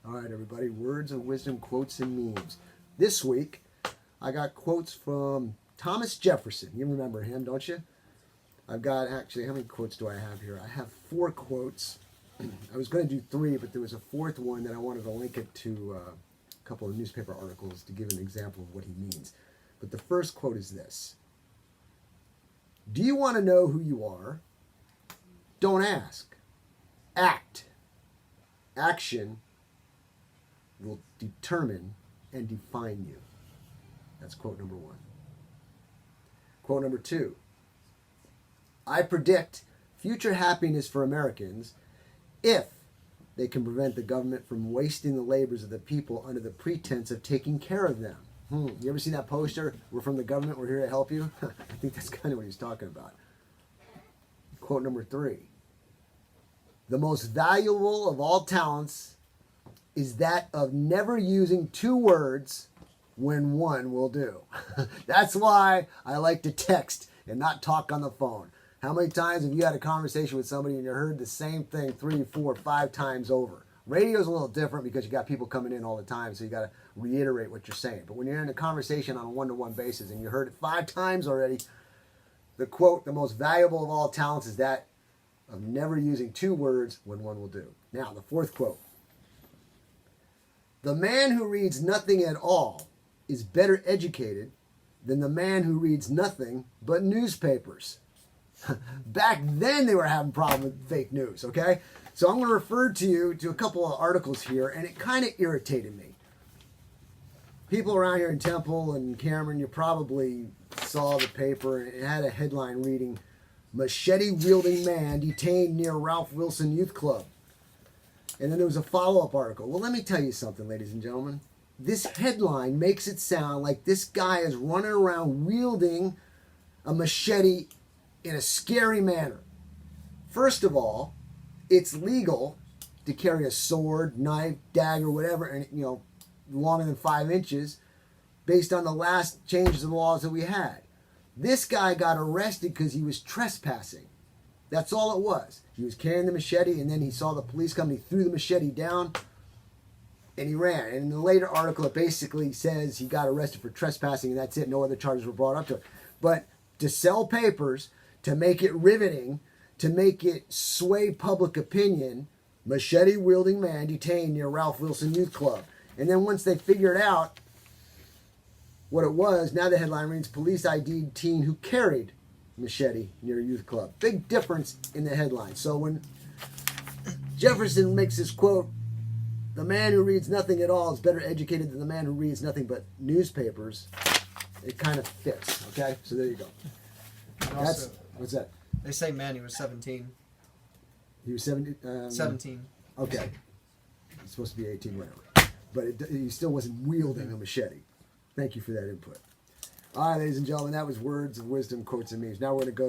All right, everybody. Words of wisdom, quotes, and memes. This week, I got quotes from Thomas Jefferson. You remember him, don't you? I've got, actually, how many quotes do I have here? I have 4 quotes. I was going to do 3, but there was a 4th one that I wanted to link it to a couple of newspaper articles to give an example of what he means. But the first quote is this. Do you want to know who you are? Don't ask. Act. Action will determine and define you. That's quote number 1. Quote number 2. I predict future happiness for Americans if they can prevent the government from wasting the labors of the people under the pretense of taking care of them. You ever seen that poster? We're from the government, we're here to help you? I think that's kind of what he's talking about. Quote number 3. The most valuable of all talents is that of never using 2 words when one will do. That's why I like to text and not talk on the phone. How many times have you had a conversation with somebody and you heard the same thing 3, 4, 5 times over? Radio's a little different because you got people coming in all the time, so you got to reiterate what you're saying. But when you're in a conversation on a one-to-one basis and you heard it 5 times already, the quote, the most valuable of all talents is that of never using 2 words when one will do. Now, the 4th quote. The man who reads nothing at all is better educated than the man who reads nothing but newspapers. Back then they were having problems with fake news, okay? So I'm going to refer to you to a couple of articles here, and it kind of irritated me. People around here in Temple and Cameron, you probably saw the paper, and it had a headline reading, Machete-wielding man detained near Ralph Wilson Youth Club. And then there was a follow-up article. Well, let me tell you something, ladies and gentlemen. This headline makes it sound like this guy is running around wielding a machete in a scary manner. First of all, it's legal to carry a sword, knife, dagger, whatever, and longer than 5 inches, based on the last changes of the laws that we had. This guy got arrested because he was trespassing. That's all it was. He was carrying the machete, and then he saw the police come, and he threw the machete down, and he ran. And in the later article, it basically says he got arrested for trespassing, and that's it. No other charges were brought up to it. But to sell papers, to make it riveting, to make it sway public opinion, machete-wielding man detained near Ralph Wilson Youth Club. And then once they figured out what it was, now the headline reads, police ID'd teen who carried machete near youth club. Big difference in the headline. So when Jefferson makes this quote, the man who reads nothing at all is better educated than the man who reads nothing but newspapers, it kind of fits. Okay? So there you go. Also, what's that? They say Manny was 17. He was 17? 17. Okay. He's supposed to be 18, whatever. But he still wasn't wielding a machete. Thank you for that input. All right, ladies and gentlemen, that was Words of Wisdom, Quotes, and Memes. Now we're going to go